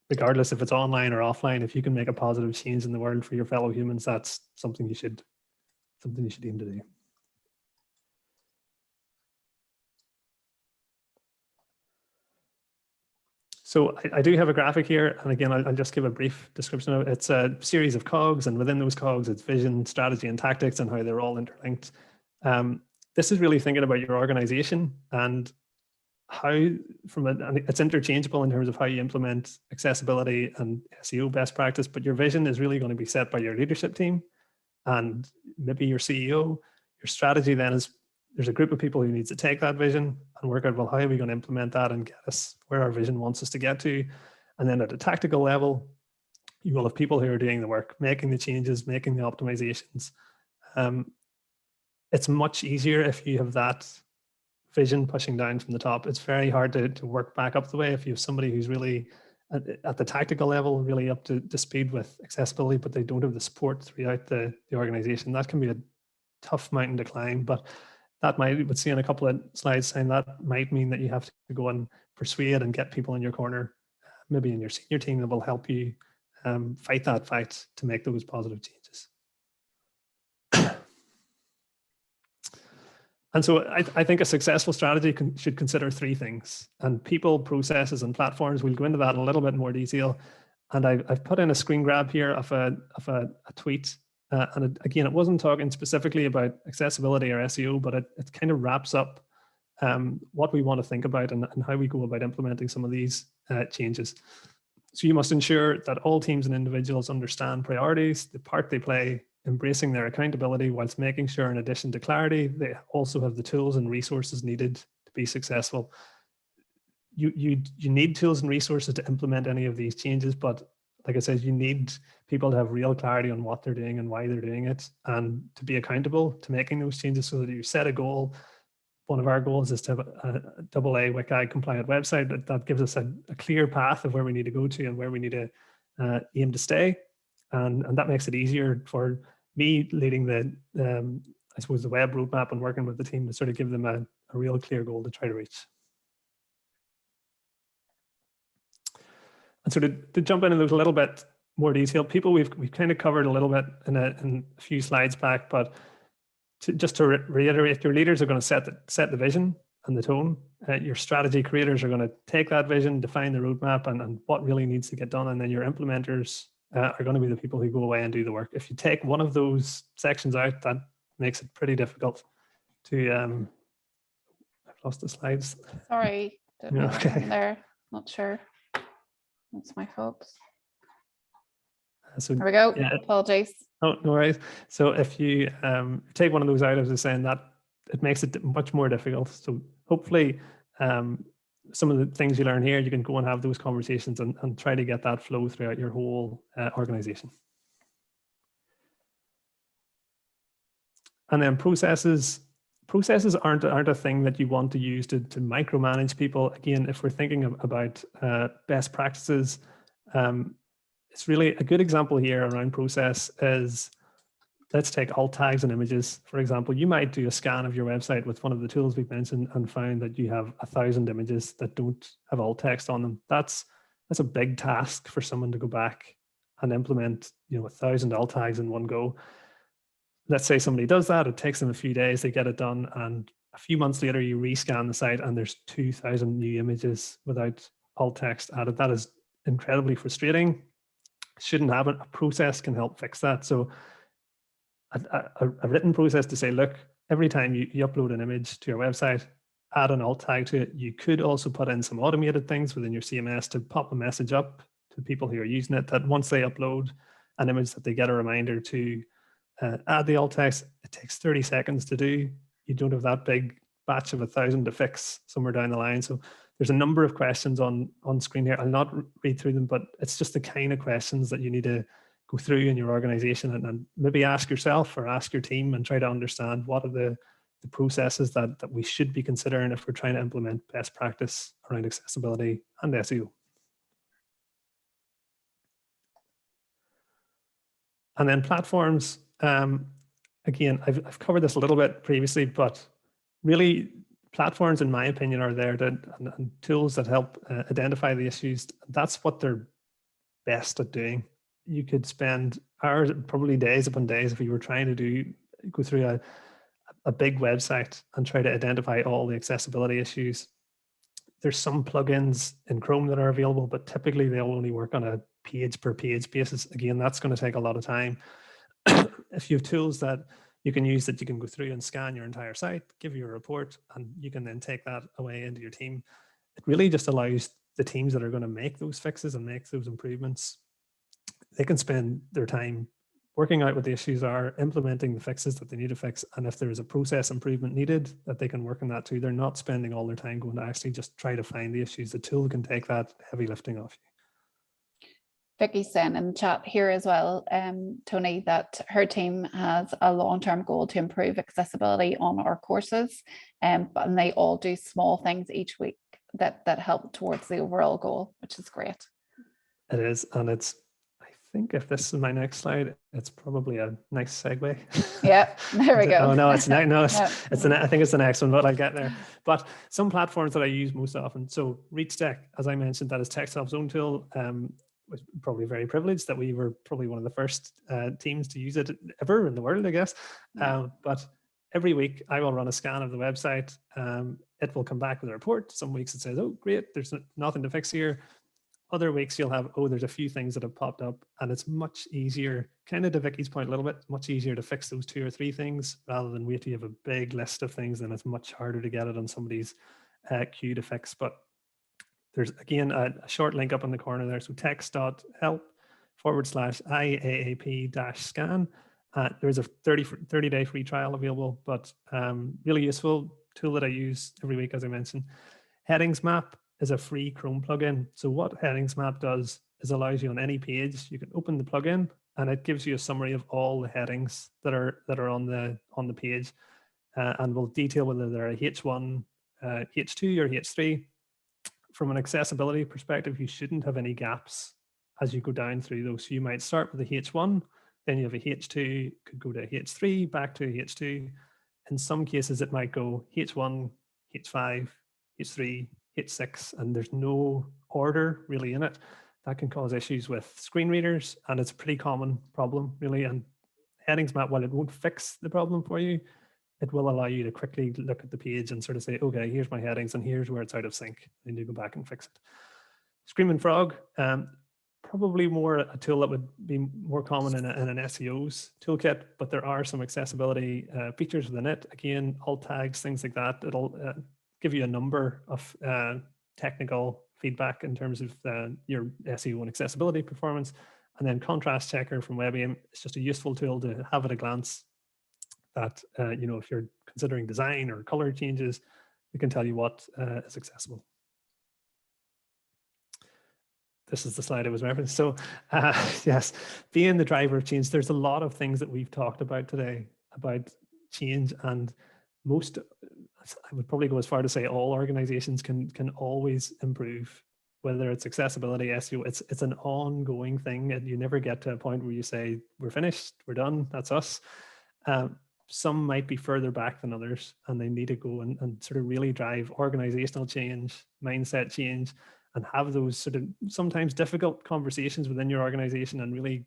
regardless if it's online or offline, if you can make a positive change in the world for your fellow humans, that's something you should aim to do. So I do have a graphic here, and again, I'll just give a brief description of it. It's a series of cogs, and within those cogs, it's vision, strategy, and tactics, and how they're all interlinked. This is really thinking about your organization and how, and it's interchangeable in terms of how you implement accessibility and SEO best practice, but your vision is really going to be set by your leadership team and maybe your CEO. Your strategy then is, there's a group of people who needs to take that vision and work out, well, how are we going to implement that and get us where our vision wants us to get to? And then at a tactical level, you will have people who are doing the work, making the changes, making the optimizations. It's much easier if you have that vision pushing down from the top. It's very hard to work back up the way if you have somebody who's really at the tactical level, really up to speed with accessibility, but they don't have the support throughout the organization. That can be a tough mountain to climb, but that might, we'll see in a couple of slides, saying that might mean that you have to go and persuade and get people in your corner, maybe in your senior team, that will help you fight that fight to make those positive changes. And so I think a successful strategy should consider three things: and people, processes, and platforms. We'll go into that in a little bit more detail. And I've put in a screen grab here of a tweet. And again, it wasn't talking specifically about accessibility or SEO, but it kind of wraps up what we want to think about and how we go about implementing some of these changes. So you must ensure that all teams and individuals understand priorities, the part they play, embracing their accountability, whilst making sure, in addition to clarity, they also have the tools and resources needed to be successful. You need tools and resources to implement any of these changes, but like I said, you need people to have real clarity on what they're doing and why they're doing it, and to be accountable to making those changes so that you set a goal. One of our goals is to have a AA WCAG compliant website that gives us a clear path of where we need to go to and where we need to aim to stay. And that makes it easier for me leading the, I suppose, the web roadmap and working with the team to sort of give them a real clear goal to try to reach. And so to jump into those a little bit more detail, people we've kind of covered a little bit in a few slides back, but just to reiterate, your leaders are going to set the vision and the tone. Your strategy creators are going to take that vision, define the roadmap and what really needs to get done. And then your implementers are going to be the people who go away and do the work. If you take one of those sections out, that makes it pretty difficult to, I've lost the slides. Sorry, don't know Okay. there. Not sure. That's my fault. So There we go. yeah. Apologies. Oh, no worries. So if you take one of those out, as I was saying, that it makes it much more difficult. So hopefully some of the things you learn here, you can go and have those conversations and try to get that flow throughout your whole organization. And then processes aren't a thing that you want to use to micromanage people. Again, if we're thinking about best practices, it's really a good example here around process is, let's take alt tags and images. For example, you might do a scan of your website with one of the tools we've mentioned and found that you have 1,000 images that don't have alt text on them. That's a big task for someone to go back and implement, 1,000 alt tags in one go. Let's say somebody does that, it takes them a few days, they get it done, and a few months later you rescan the site and there's 2,000 new images without alt text added. That is incredibly frustrating. Shouldn't happen. A process can help fix that. So a written process to say, look, every time you upload an image to your website, add an alt tag to it. You could also put in some automated things within your CMS to pop a message up to people who are using it, that once they upload an image that they get a reminder to add the alt text. It takes 30 seconds to do. You don't have that big batch of 1,000 to fix somewhere down the line. So there's a number of questions on screen here. I'll not read through them, but it's just the kind of questions that you need to go through in your organization and maybe ask yourself or ask your team and try to understand what are the processes that we should be considering if we're trying to implement best practice around accessibility and SEO. And then platforms, again, I've covered this a little bit previously, but really platforms, in my opinion, are there and tools that help identify the issues. That's what they're best at doing. You could spend hours, probably days upon days, if you were trying to go through a big website and try to identify all the accessibility issues. There's some plugins in Chrome that are available, but typically they'll only work on a page per page basis. Again, that's going to take a lot of time. If you have tools that you can use that you can go through and scan your entire site, give you a report, and you can then take that away into your team, it really just allows the teams that are going to make those fixes and make those improvements, they can spend their time working out what the issues are, implementing the fixes that they need to fix. And if there is a process improvement needed, that they can work on that too. They're not spending all their time going to actually just try to find the issues. The tool can take that heavy lifting off you. Vicky's saying in the chat here as well, Tony, that her team has a long-term goal to improve accessibility on our courses, and they all do small things each week that help towards the overall goal, which is great. It is, and it's, I think if this is my next slide, it's probably a nice segue. Yeah, there we go. Oh no, it's not. No, I think it's the next one, but I'll get there. But some platforms that I use most often. So ReachTech, as I mentioned, that is Texthelp's own tool. Was probably very privileged that we were probably one of the first teams to use it ever in the world, I guess. But every week I will run a scan of the website. It will come back with a report. Some weeks it says, oh, great, there's nothing to fix here. Other weeks you'll have, oh, there's a few things that have popped up, and it's much easier, kind of to Vicky's point a little bit, much easier to fix those 2 or 3 things rather than wait till you have a big list of things, then it's much harder to get it on somebody's queue to fix. But there's, again, a short link up in the corner there. So text.help/IAAP-scan. There's a 30-day free trial available, but really useful tool that I use every week, as I mentioned. Headings Map is a free Chrome plugin. So what Headings Map does is allows you on any page, you can open the plugin and it gives you a summary of all the headings that are on the page, and will detail whether they're a H1, H2 or H3. From an accessibility perspective, you shouldn't have any gaps as you go down through those. So you might start with a H1, then you have a H2, could go to a H3, back to a H2. In some cases, it might go H1, H5, H3, H6, and there's no order really in it. That can cause issues with screen readers, and it's a pretty common problem, really. And headings map, while it won't fix the problem for you, it will allow you to quickly look at the page and sort of say, okay, here's my headings and here's where it's out of sync. And you go back and fix it. Screaming Frog, probably more a tool that would be more common in an SEO's toolkit, but there are some accessibility features within it. Again, alt tags, things like that. It'll give you a number of technical feedback in terms of your SEO and accessibility performance. And then Contrast Checker from Webium, it's just a useful tool to have at a glance that, if you're considering design or color changes, it can tell you what is accessible. This is the slide I was referencing. So yes, being the driver of change, there's a lot of things that we've talked about today about change, and most, I would probably go as far to say all organizations can always improve, whether it's accessibility, SEO, it's an ongoing thing, and you never get to a point where you say, we're finished, we're done, that's us. Some might be further back than others, and they need to go and sort of really drive organizational change, mindset change, and have those sort of sometimes difficult conversations within your organization and really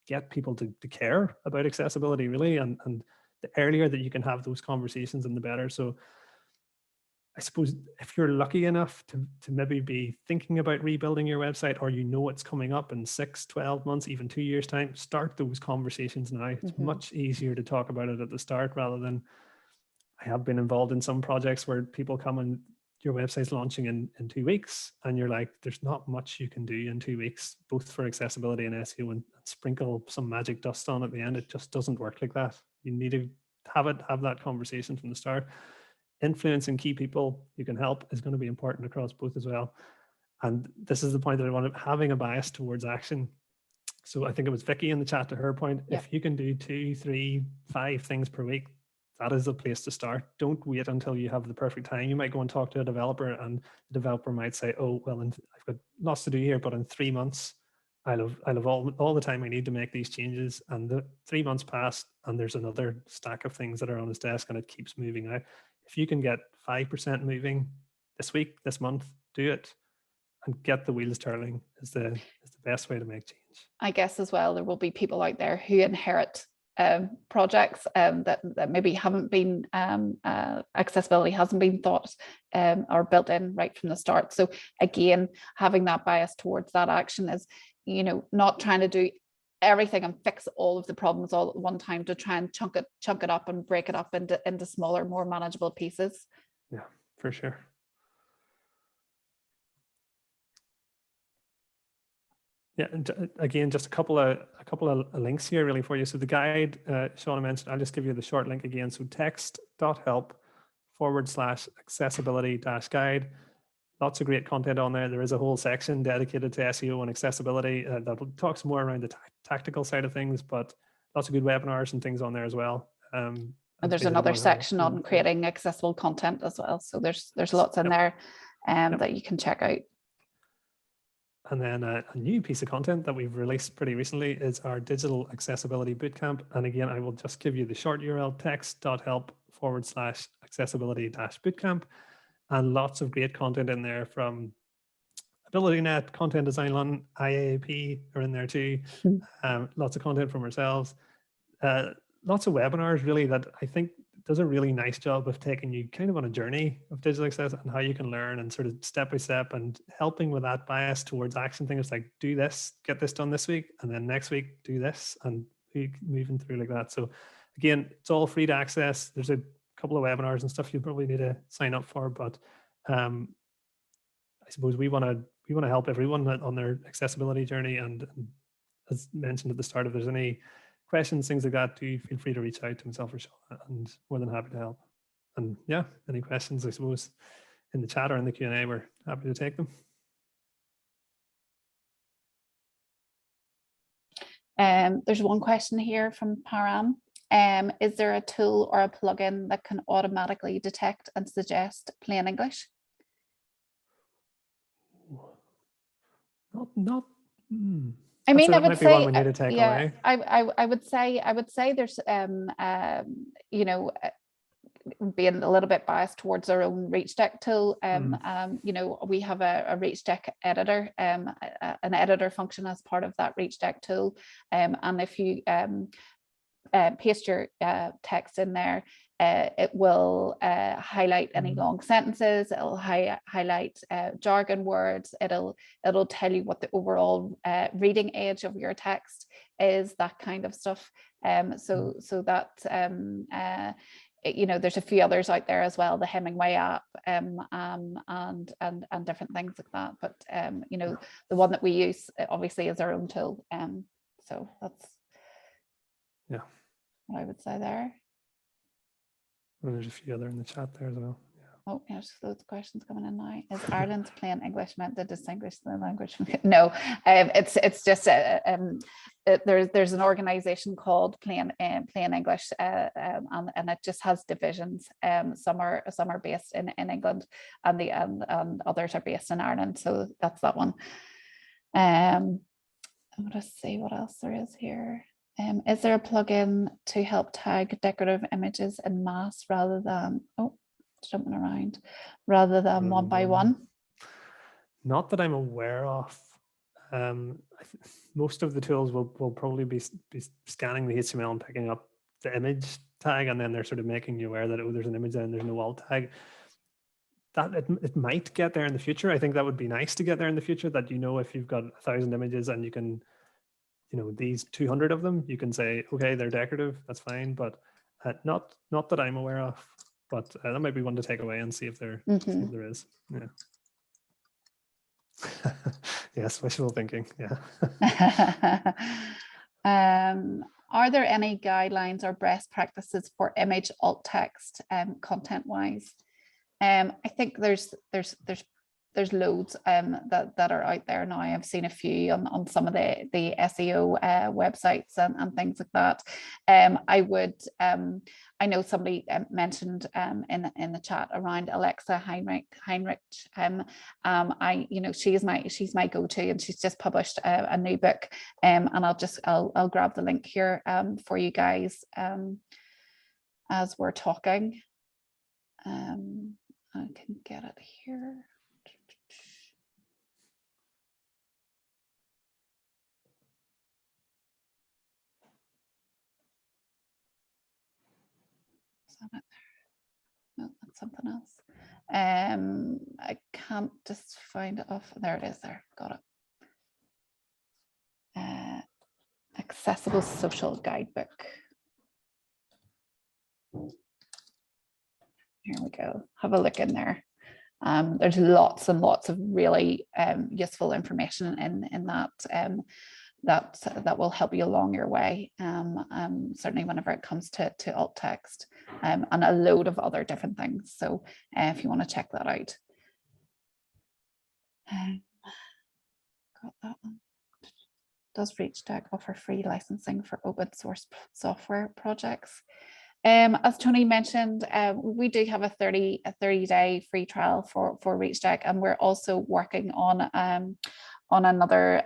get people to care about accessibility, really. And the earlier that you can have those conversations, and the better. So I suppose if you're lucky enough to maybe be thinking about rebuilding your website, or it's coming up in 6, 12 months, even 2 years time, start those conversations now. It's much easier to talk about it at the start rather than, I have been involved in some projects where people come and your website's launching in 2 weeks, and you're like, there's not much you can do in 2 weeks, both for accessibility and SEO, and sprinkle some magic dust on at the end. It just doesn't work like that. You need to have that conversation from the start. Influencing key people you can help is going to be important across both as well. And this is the point that I wanted, having a bias towards action. So I think it was Vicky in the chat, to her point, if you can do 2, 3, 5 things per week, that is the place to start. Don't wait until you have the perfect time. You might go and talk to a developer, and the developer might say, oh, well, I've got lots to do here, but in 3 months, I'll have all the time I need to make these changes. And the 3 months pass, and there's another stack of things that are on his desk, and it keeps moving out. If you can get 5% moving this week, this month, do it, and get the wheels turning is the best way to make change. I guess as well, there will be people out there who inherit projects that maybe haven't been, accessibility hasn't been thought or built in right from the start. So again, having that bias towards that action is, not trying to do everything and fix all of the problems all at one time, to try and chunk it up and break it up into smaller, more manageable pieces. Yeah, for sure. Yeah, and again, just a couple of links here really for you. So the guide Shauna mentioned, I'll just give you the short link again. So text.help/accessibility-guide. Lots of great content on there. There is a whole section dedicated to SEO and accessibility that talks more around the tactical side of things, but lots of good webinars and things on there as well. And there's another section on creating accessible content as well. So there's lots in there that you can check out. And then a new piece of content that we've released pretty recently is our Digital Accessibility Bootcamp. And again, I will just give you the short URL, text.help/accessibility-bootcamp. And lots of great content in there from AbilityNet, Content Design London, IAAP are in there too. Lots of content from ourselves. Lots of webinars really that I think does a really nice job of taking you kind of on a journey of digital access and how you can learn, and sort of step by step, and helping with that bias towards action thing. It's like, do this, get this done this week, and then next week do this, and moving through like that. So again, it's all free to access. There's a couple of webinars and stuff you probably need to sign up for, but I suppose we want to help everyone on their accessibility journey. And as mentioned at the start, if there's any questions, things like that, do feel free to reach out to myself or Shauna, and more than happy to help. And yeah, any questions, I suppose, in the chat or in the Q&A, we're happy to take them. There's one question here from Param. Is there a tool or a plugin that can automatically detect and suggest plain English? Not. I mean, That I would might be one say, we need to take yeah, away. I would say there's, you know, being a little bit biased towards our own ReachDeck tool. You know, we have a ReachDeck editor, an editor function as part of that ReachDeck tool. And if you paste your text in there, it will highlight any long sentences. It'll highlight jargon words. It'll tell you what the overall reading age of your text is, that kind of stuff. So that you know, there's a few others out there as well, the Hemingway app, and different things like that. But you know, the one that we use obviously is our own tool. So that's what I would say there. And there's a few other in the chat there as well. Oh, yeah, there's loads of questions coming in now. Is Ireland's plain English meant to distinguish the language? No, it's just there's an organization called Plain English, and it just has divisions. Some are based in England, and others are based in Ireland. So that's that one. I'm gonna see what else there is here. Is there a plugin to help tag decorative images in mass rather than jumping around, rather than one by one? Not that I'm aware of. Most of the tools will probably be scanning the HTML and picking up the image tag, and then they're sort of making you aware that, oh, there's an image there and there's no alt tag. That it might get there in the future. I think that would be nice to get there in the future, that, you know, if you've got 1,000 images and you can, you know, these 200 of them, you can say, okay, they're decorative, that's fine, but not that I'm aware of. But that might be one to take away and see if there is. Yeah. Yes, wishful thinking. Yeah. Are there any guidelines or best practices for image alt text content wise? I think there's loads that are out there now. I've seen a few on some of the SEO websites and things like that. I know somebody mentioned in the chat around Alexa Heinrich. You know, she's my go-to, and she's just published a new book. And I'll grab the link here for you guys as we're talking. I can get it here. No, that's something else. I can't just find it off. There it is. There, got it. Accessible Social Guidebook. Here we go. Have a look in there. There's lots and lots of really useful information in that. That will help you along your way, certainly whenever it comes to alt text, and a load of other different things. So if you want to check that out. Got that one. Does ReachDeck offer free licensing for open source software projects? As Tony mentioned, we do have a 30-day free trial for ReachDeck, and we're also working on another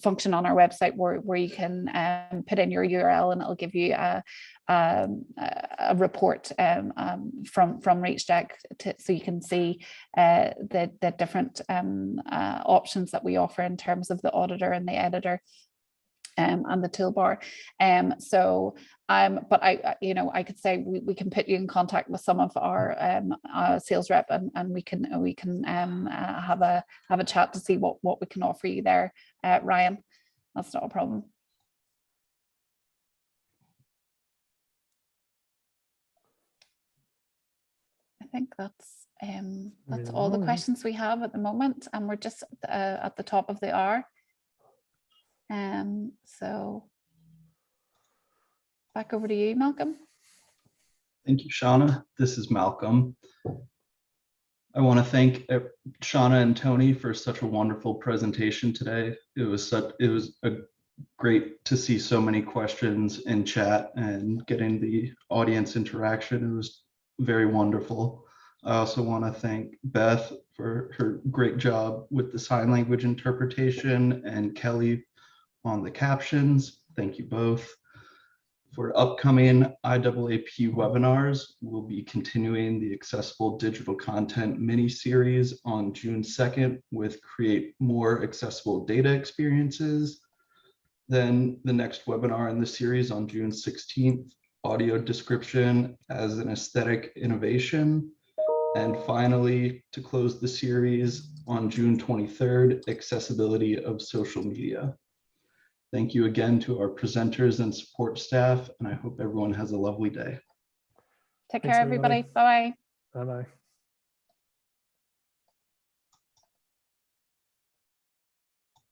function on our website where you can put in your URL, and it'll give you a report from ReachDeck so you can see the different options that we offer in terms of the auditor and the editor. And the toolbar. But I could say we can put you in contact with some of our sales rep, and we can have a chat to see what we can offer you there, Ryan. That's not a problem. I think that's all the questions we have at the moment, and we're just at the top of the hour. So back over to you, Malcolm. Thank you, Shauna. This is Malcolm. I want to thank Shauna and Tony for such a wonderful presentation today. It was great to see so many questions in chat and getting the audience interaction. It was very wonderful. I also want to thank Beth for her great job with the sign language interpretation and Kelly on the captions. Thank you both. For upcoming IAAP webinars, we'll be continuing the Accessible Digital Content mini-series on June 2nd with Create More Accessible Data Experiences. Then the next webinar in the series on June 16th, Audio Description as an Aesthetic Innovation. And finally, to close the series on June 23rd, Accessibility of Social Media. Thank you again to our presenters and support staff, and I hope everyone has a lovely day. Take care, everybody. Bye-bye. Bye-bye.